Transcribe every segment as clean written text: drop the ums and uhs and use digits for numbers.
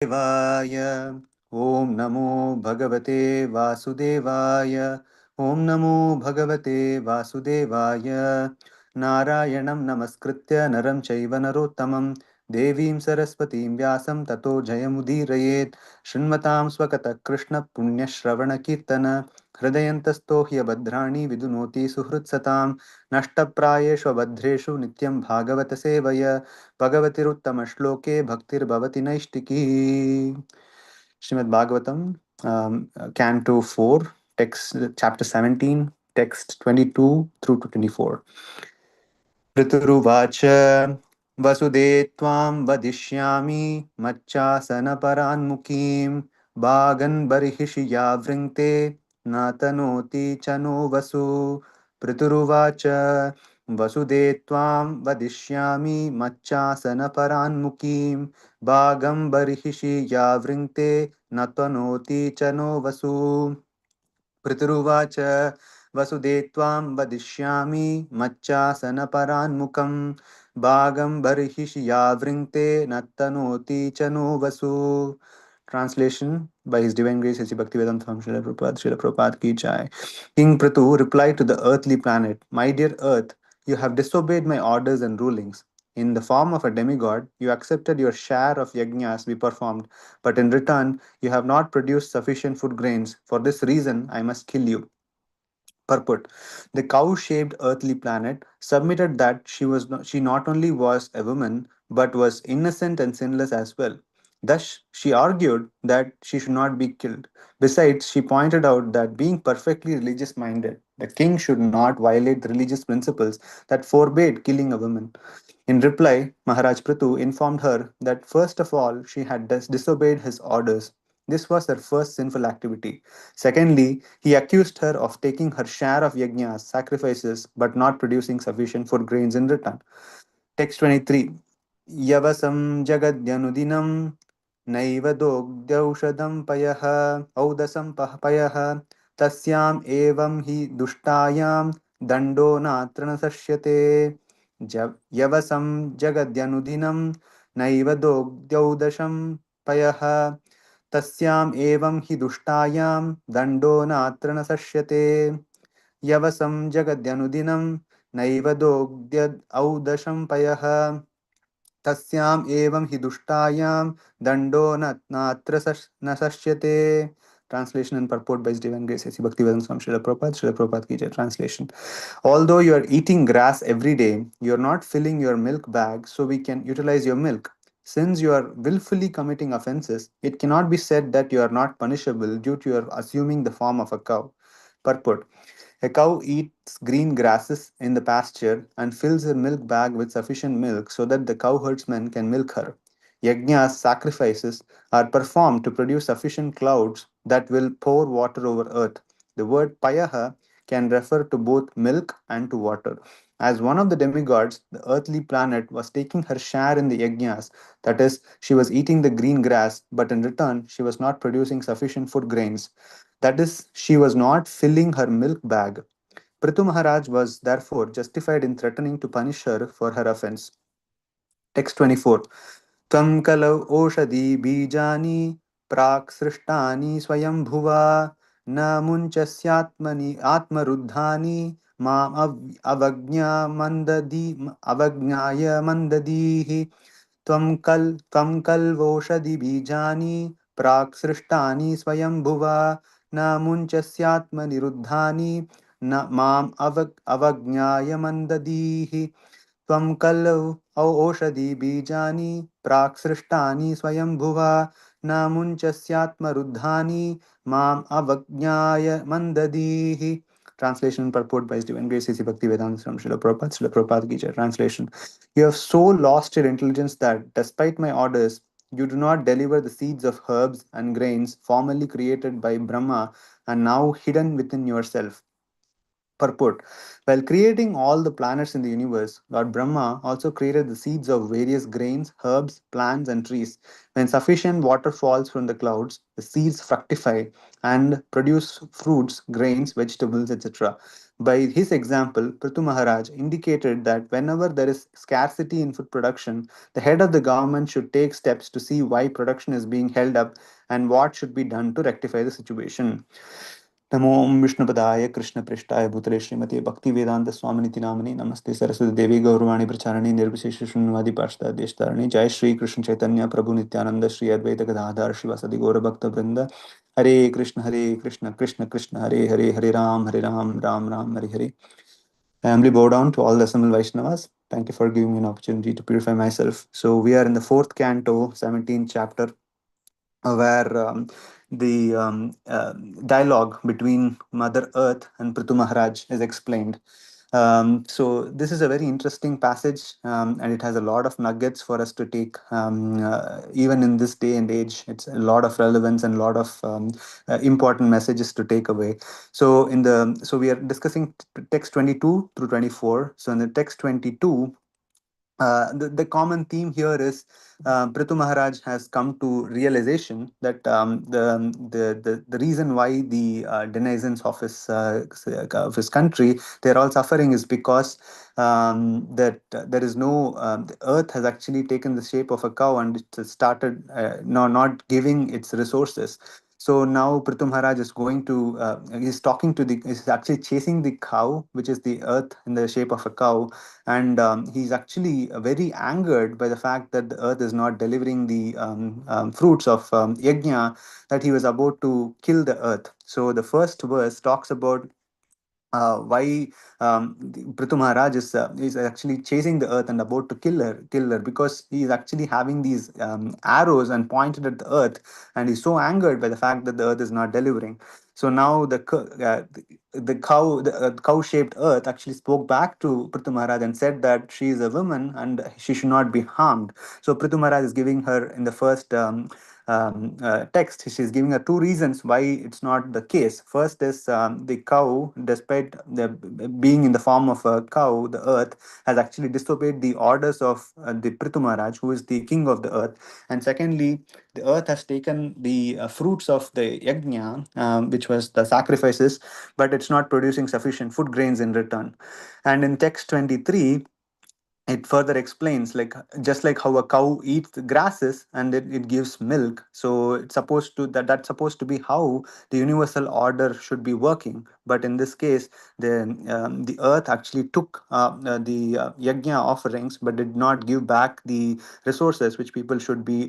Devaya. Om Namo Bhagavate Vasudevaya. Om Namo Bhagavate Vasudevaya. Narayanam Namaskritya Naram Chaiva Narottamam Devim Saraswatim Vyasam Tato Jayamudhirayet Shinmatam Swakata Krishna Punya Shravana Kirtana Hridayantasto Hyabhadrani Vidunoti Suhrutsatam Nashtaprayeshu Abhadreshu Nityam Bhagavata Sevaya Bhagavatiruttama-shloke bhaktir-bhavati naishtiki. Srimad Bhagavatam, Canto 4, text, chapter 17, text 22 through to 24. Prituruvacha Vasude Tvam Vadishyami Machasana Bhagan Barihishiya Vringte Natanoti Chano Vasu Prituruvacha Vasude Tvam Vadishyami Machasana Bhagam Barihishiya Vringte Natanoti Chano Vasu Prituruvacha Vasude Tvam Vadishyami Machasana Bhagam Barihishiya Vringte Nattanoti Chano Vasu. Translation by His Divine Grace Sri Bhaktivedanta Swami Srila Prabhupada Ki Jai. King Prithu replied to the earthly planet, "My dear earth, you have disobeyed my orders and rulings. In the form of a demigod, you accepted your share of yajnas we performed, but in return, you have not produced sufficient food grains. For this reason, I must kill you." Purport: the cow-shaped earthly planet submitted that she not only was a woman but was innocent and sinless as well. Thus, she argued that she should not be killed. Besides, she pointed out that being perfectly religious minded, the king should not violate the religious principles that forbade killing a woman. In reply, Maharaj Prithu informed her that first of all she had disobeyed his orders. This was her first sinful activity. Secondly, he accused her of taking her share of yajnas, sacrifices, but not producing sufficient food grains in return. Text 23. Yavasam jagadyanudinam naiva dogdyaushadam payaha audasam payaha tasyam evam hi dushtayam dando natrana sasyate. Yavasam jagadyanudinam naiva dogdyaudasham payaha तस्याम एवं हि दुष्टायां दंडो नात्र न सश्यते यवसं जगद्यनुदिनं नैव दोग्ध्यद् औदशं पयः तस्याम एवं हि दुष्टायां दंडो न सश्यते. Translation and purport by His Divine Grace A.C. Bhaktivedanta Swami Srila Prabhupada ki jai. Translation: although you are eating grass every day, you are not filling your milk bag so we can utilize your milk. Since you are willfully committing offenses, it cannot be said that you are not punishable due to your assuming the form of a cow. Purport: a cow eats green grasses in the pasture and fills her milk bag with sufficient milk so that the cowherdsman can milk her. Yajnas, sacrifices, are performed to produce sufficient clouds that will pour water over earth. The word payaha can refer to both milk and to water. As one of the demigods, the earthly planet was taking her share in the yajnas, that is, she was eating the green grass, but in return, she was not producing sufficient food grains. That is, she was not filling her milk bag. Prithu Maharaj was therefore justified in threatening to punish her for her offense. Text 24. Tvam kalau oshadi bijani prak srishtani swayambhuva na munchasyatmani atmaruddhani mam avagnyaya mandadihi. त्वं कल्वोषधि बीजानि प्राक् सृष्टानि स्वयंभुवा न मुञ्चस्यात्मनिरुद्धानि न माम् अवज्ञाय मन्ददीः त्वं कल्व ओषधि बीजानि प्राक् सृष्टानि स्वयंभुवा न मुञ्चस्यात्मरुद्धानि माम् अवज्ञाय मन्ददीः. Translation and purport by His Divine Grace A.C. Bhaktivedanta from Srila Prabhupada Ki Jai. Translation: you have so lost your intelligence that, despite my orders, you do not deliver the seeds of herbs and grains formerly created by Brahma and now hidden within yourself. Purport. While creating all the planets in the universe, Lord Brahma also created the seeds of various grains, herbs, plants, and trees. When sufficient water falls from the clouds, the seeds fructify and produce fruits, grains, vegetables, etc. By his example, Prithu Maharaj indicated that whenever there is scarcity in food production, the head of the government should take steps to see why production is being held up and what should be done to rectify the situation. नमो ओम विष्णुपदाय कृष्णपृष्ठाय भूतले श्रीमते भक्ति वेदांत स्वामिनिति नामनि नमस्ते सरस्वती देवी गौरवाणी प्रचारिणी निर्विशेष शून्यवादी पार्षद जय श्री कृष्ण चैतन्य प्रभु नित्यानंद श्री अद्वैत गदाधर शिवासदि गौर भक्त वृंद हरे Krishna Krishna Krishna Hare Hare Hare Ram Ram Hare Hare. I humbly bow down to all the assembled Vaishnavas. Thank you for giving me an opportunity to purify myself. So we are in the fourth canto, 17th chapter, where the dialogue between Mother Earth and Prithu Maharaj is explained. So this is a very interesting passage, and it has a lot of nuggets for us to take. Even in this day and age, it's a lot of relevance and a lot of important messages to take away. So we are discussing text 22 through 24. So in the text 22, the common theme here is Prithu Maharaj has come to realization that the reason why the denizens of his country, they're all suffering, is because that there is no the earth has actually taken the shape of a cow, and it has started not giving its resources. So now Prithu Maharaj is going to he's talking to the he's actually chasing the cow, which is the earth in the shape of a cow, and he's actually very angered by the fact that the earth is not delivering the fruits of yajna, that he was about to kill the earth. So the first verse talks about why Prithu Maharaj is actually chasing the earth and about to kill her, because he is actually having these arrows and pointed at the earth, and he's so angered by the fact that the earth is not delivering. So now the cow-shaped earth actually spoke back to Prithu Maharaj and said that she is a woman and she should not be harmed. So Prithu Maharaj is giving her in the first text, she's giving her two reasons why it's not the case. First is the cow, despite being in the form of a cow, the earth has actually disobeyed the orders of the Prithu Maharaj, who is the king of the earth. And secondly, the earth has taken the fruits of the yajna, which was the sacrifices, but it's not producing sufficient food grains in return. And in text 23, it further explains, like, just like how a cow eats the grasses and it gives milk, so it's supposed to that's supposed to be how the universal order should be working. But in this case, the earth actually took the yajna offerings, but did not give back the resources which people should be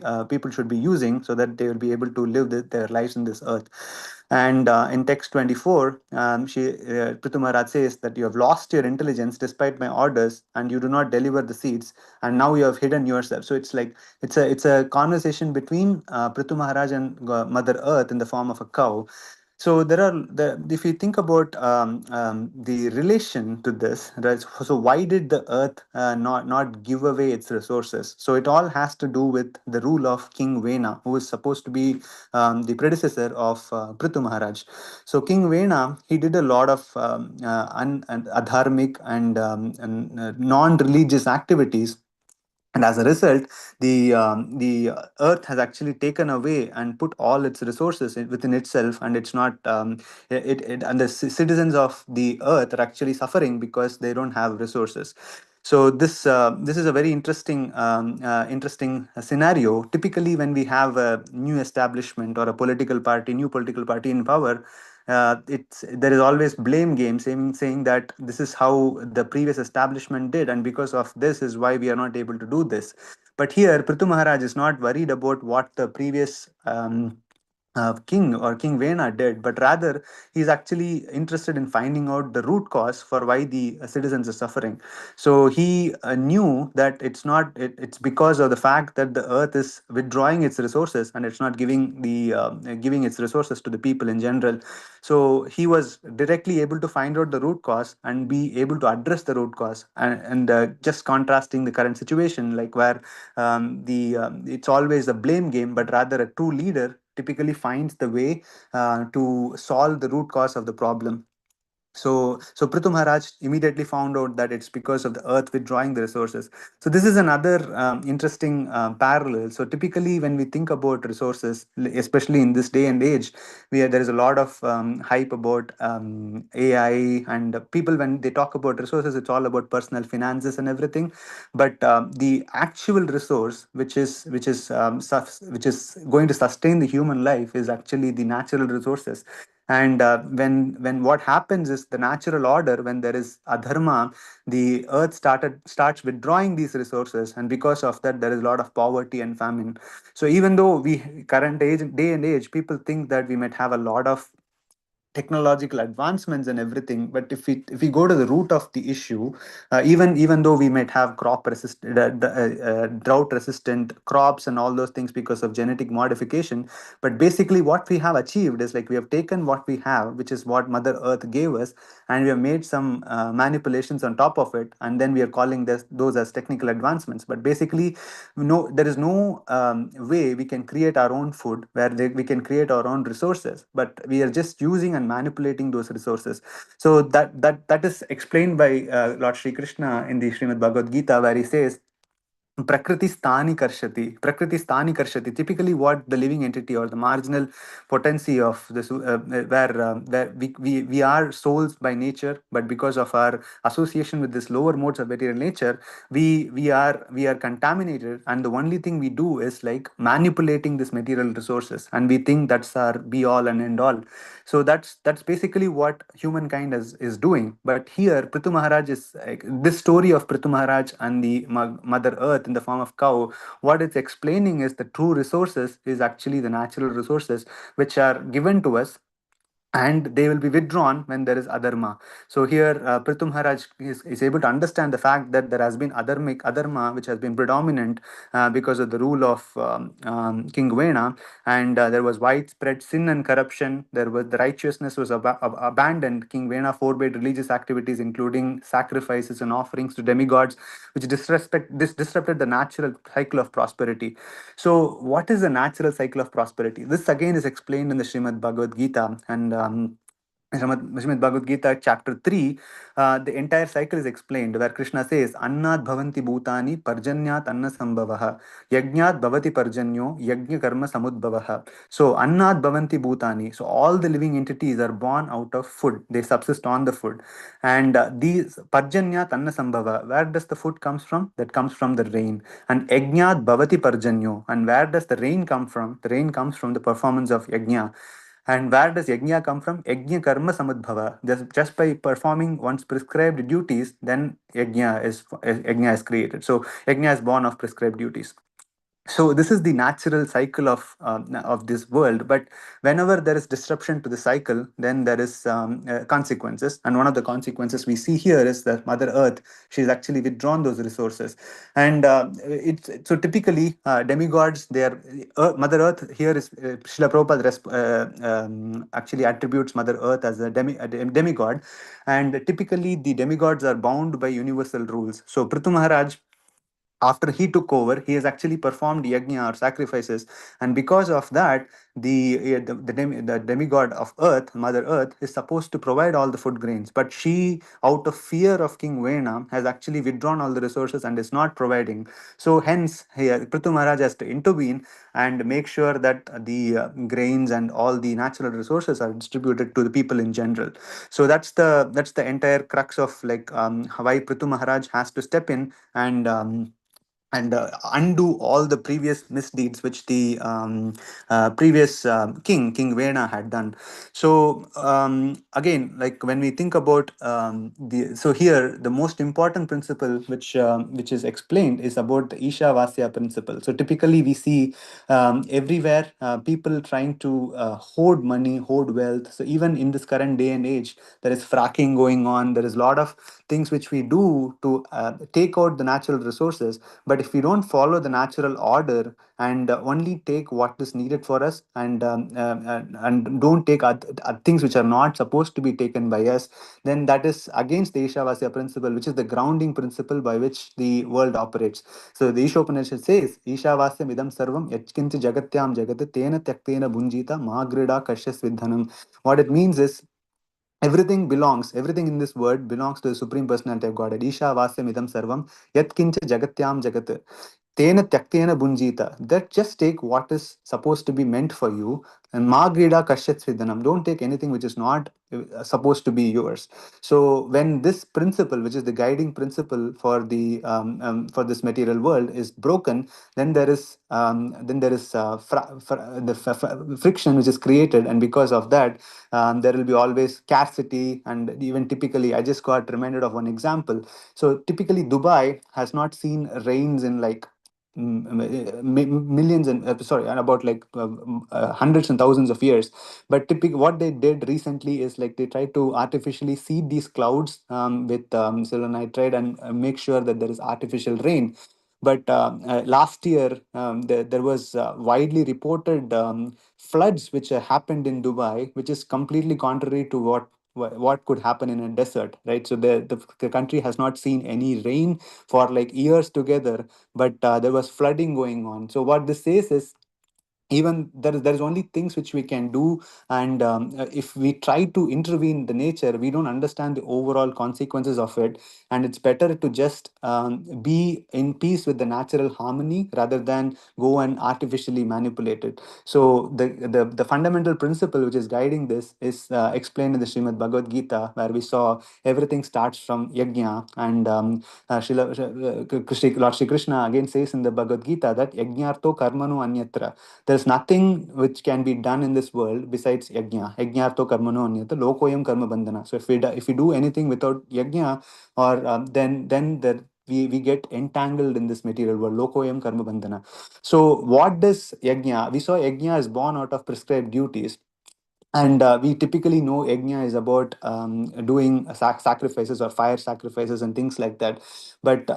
using, so that they will be able to live their lives in this earth. And in text 24, Prithu Maharaj says that you have lost your intelligence despite my orders, and you do not deliver the seeds, and now you have hidden yourself. So it's like it's a conversation between Prithu Maharaj and Mother Earth in the form of a cow. So if you think about the relation to this, right? So why did the earth not give away its resources? So it all has to do with the rule of King Vena, who is supposed to be the predecessor of Prithu Maharaj. So King Vena, he did a lot of and adharmic and non-religious activities, and as a result, the earth has actually taken away and put all its resources within itself, and it's not and the citizens of the earth are actually suffering because they don't have resources. So this is a very interesting scenario. Typically, when we have a new establishment or a new political party in power, it's there is always blame game, saying that this is how the previous establishment did, and because of this is why we are not able to do this. But here, Prithu Maharaj is not worried about what the previous King Vena did, but rather he's actually interested in finding out the root cause for why the citizens are suffering. So he knew that it's because of the fact that the earth is withdrawing its resources, and it's not giving its resources to the people in general. So he was directly able to find out the root cause and be able to address the root cause, and just contrasting the current situation, like where it's always a blame game, but rather a true leader typically finds the way to solve the root cause of the problem. So Prithu Maharaj immediately found out that it's because of the earth withdrawing the resources. So this is another interesting parallel. So typically, when we think about resources, especially in this day and age, there is a lot of hype about AI, and people, when they talk about resources, it's all about personal finances and everything. But the actual resource, which is going to sustain the human life, is actually the natural resources. And when what happens is, the natural order, when there is adharma, the earth starts withdrawing these resources, and because of that, there is a lot of poverty and famine. So even though we current age day and age, people think that we might have a lot of technological advancements and everything, but if we go to the root of the issue, even though we might have crop resistant drought resistant crops and all those things because of genetic modification, but basically what we have achieved is, like, we have taken what we have, which is what mother earth gave us, and we have made some manipulations on top of it, and then we are calling those as technical advancements. But basically, no, there is no way we can create our own food, where we can create our own resources, but we are just using and manipulating those resources. So that is explained by Lord Sri Krishna in the Srimad Bhagavad Gita, where he says, Prakriti sthani karshati. Typically, what the living entity or the marginal potency of this, where we are souls by nature, but because of our association with this lower modes of material nature, we are contaminated, and the only thing we do is like manipulating this material resources, and we think that's our be all and end all. So that's basically what humankind is doing. But here, Prithu Maharaj is like, this story of Prithu Maharaj and the Mother Earth in the form of cow. What it's explaining is the true resources is actually the natural resources which are given to us, and they will be withdrawn when there is adharma. So here, Prithu Maharaj is able to understand the fact that there has been adharma, which has been predominant because of the rule of King Vena, and there was widespread sin and corruption. There was the righteousness was abandoned. King Vena forbade religious activities, including sacrifices and offerings to demigods, which disrupted the natural cycle of prosperity. So, what is the natural cycle of prosperity? This again is explained in the Srimad Bhagavad Gita, and Srimad Bhagavad Gita, chapter 3, the entire cycle is explained, where Krishna says, Annat bhavanti bhutani parjanyat anna sambhavaha, yajnat bhavati parjanyo yajna karma samudbhavaha. So, Annat bhavanti bhutani. So, all the living entities are born out of food. They subsist on the food. And these parjanyat anna sambhava, where does the food comes from? That comes from the rain. And yajnat bhavati parjanyo. And where does the rain come from? The rain comes from the performance of yajna. And where does yajna come from? Yajna karma samudbhava. Just by performing one's prescribed duties, then yajna is created. So yajna is born of prescribed duties. So this is the natural cycle of this world. But whenever there is disruption to the cycle, then there is consequences, and one of the consequences we see here is that Mother Earth, she's actually withdrawn those resources. And it's so typically demigods, they are Mother Earth here is Srila Prabhupada actually attributes Mother Earth as a demigod, and typically the demigods are bound by universal rules. So Prithu Maharaj, after he took over, he has actually performed yajna or sacrifices, and because of that, the demigod of Earth, Mother Earth, is supposed to provide all the food grains. But she, out of fear of King Vena, has actually withdrawn all the resources and is not providing. So hence, here Prithu Maharaj has to intervene and make sure that the grains and all the natural resources are distributed to the people in general. So that's the entire crux of like why Prithu Maharaj has to step in and undo all the previous misdeeds which the previous King Vena had done. So again, like when we think about so here the most important principle which is explained is about the Isha Vasya principle. So typically we see everywhere people trying to hoard money, hoard wealth. So even in this current day and age, there is fracking going on. There is a lot of things which we do to take out the natural resources. But if we don't follow the natural order and only take what is needed for us, and don't take things which are not supposed to be taken by us, then that is against the Ishavasya principle, which is the grounding principle by which the world operates. So the Ishopanishad says, Ishavasya idam sarvam yachkinti jagatyam jagat tena tyaktena bunjita magrida kashyas vidhanam. What it means is, Everything in this world belongs to the Supreme Personality of Godhead. Isha Vasyam Idam Sarvam Yat Kincha Jagatyam Jagat. Tena Tyaktena Bunjita. That just take what is supposed to be meant for you. And Magrida Kashyat Sridhanam. Don't take anything which is not supposed to be yours. So when this principle, which is the guiding principle for for this material world, is broken, then there is friction which is created, and because of that, there will be always scarcity. And even typically, I just got reminded of one example. So typically, Dubai has not seen rains in like millions and sorry, and about like hundreds and thousands of years. But typically what they did recently is like they tried to artificially seed these clouds with silver nitride and make sure that there is artificial rain. But last year, there was widely reported floods which happened in Dubai, which is completely contrary to what could happen in a desert, right? So the country has not seen any rain for like years together, but there was flooding going on. So what this says is, even there is only things which we can do, and if we try to intervene the nature, we don't understand the overall consequences of it. And it's better to just be in peace with the natural harmony rather than go and artificially manipulate it. So the fundamental principle which is guiding this is explained in the Srimad Bhagavad Gita, where we saw everything starts from yajna. And Lord Shri Krishna again says in the Bhagavad Gita that yajnartho karmano anyatra. There's nothing which can be done in this world besides yajna. Yajnartho karmano anyatra lokoyam karma bandhana. So if we do anything without yajna, or then we get entangled in this material world. Lokoyam karma bandhana. So what does yajna? We saw yajna is born out of prescribed duties. And we typically know yajna is about doing sacrifices or fire sacrifices and things like that. But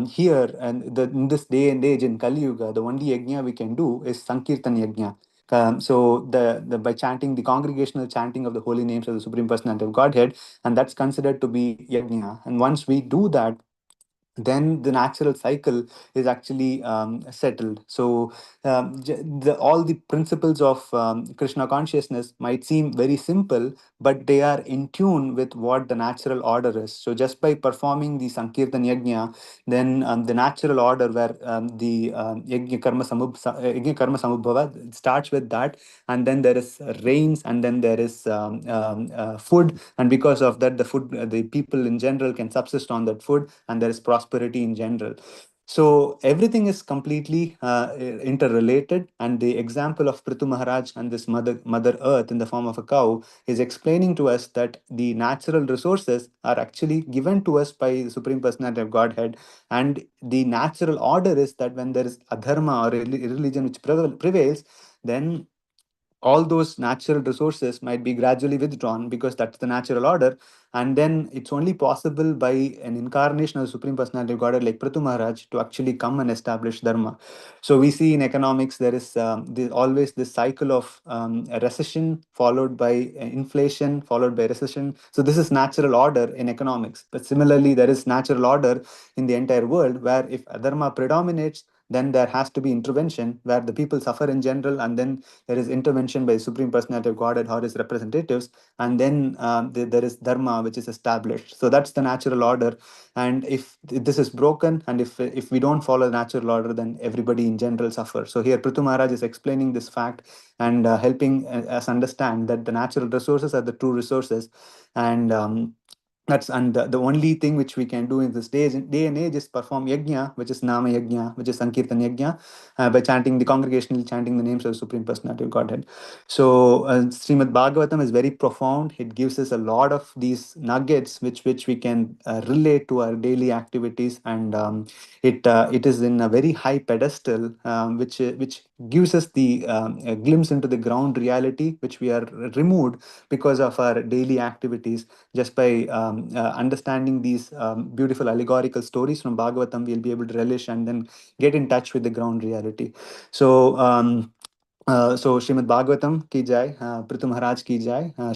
here, in this day and age in Kali Yuga, the only yajna we can do is Sankirtan yajna. So the by chanting the congregational chanting of the holy names of the Supreme Personality of Godhead, and that's considered to be yajna. And once we do that, then the natural cycle is actually settled. So all the principles of Krishna consciousness might seem very simple, but they are in tune with what the natural order is. So just by performing the Sankirtan Yajna, then the natural order where the Yajna Karma Samubhava starts with that, and then there is rains, and then there is food, and because of that, the people in general can subsist on that food, and there is prosperity in general. So everything is completely interrelated, and the example of Prithu Maharaj and this mother Earth in the form of a cow is explaining to us that the natural resources are actually given to us by the Supreme Personality of Godhead, and the natural order is that when there is adharma or religion which prevails, then all those natural resources might be gradually withdrawn, because that's the natural order. And then it's only possible by an incarnation of the Supreme Personality of Godhead like Prithu Maharaj to actually come and establish Dharma. So we see in economics there is always this cycle of a recession followed by inflation followed by recession. So this is natural order in economics. But similarly, there is natural order in the entire world, where if adharma predominates, then there has to be intervention where the people suffer in general, and then there is intervention by the Supreme Personality of Godhead or his representatives, and then there is dharma which is established. So that's the natural order. And if this is broken, and if we don't follow the natural order, then everybody in general suffers. So here Prithu Maharaj is explaining this fact, and helping us understand that the natural resources are the true resources. And the only thing which we can do in this day and age is perform yajna, which is nama yajna, which is sankirtan yajna, by chanting the congregationally chanting the names of the Supreme Personality of Godhead. So Srimad Bhagavatam is very profound. It gives us a lot of these nuggets which we can relate to our daily activities, and it is in a very high pedestal, which gives us the a glimpse into the ground reality, which we are removed because of our daily activities. Just by understanding these beautiful allegorical stories from Bhagavatam, we'll be able to relish and then get in touch with the ground reality. So, so Srimad Bhagavatam ki jai, Prithu Maharaj ki jai.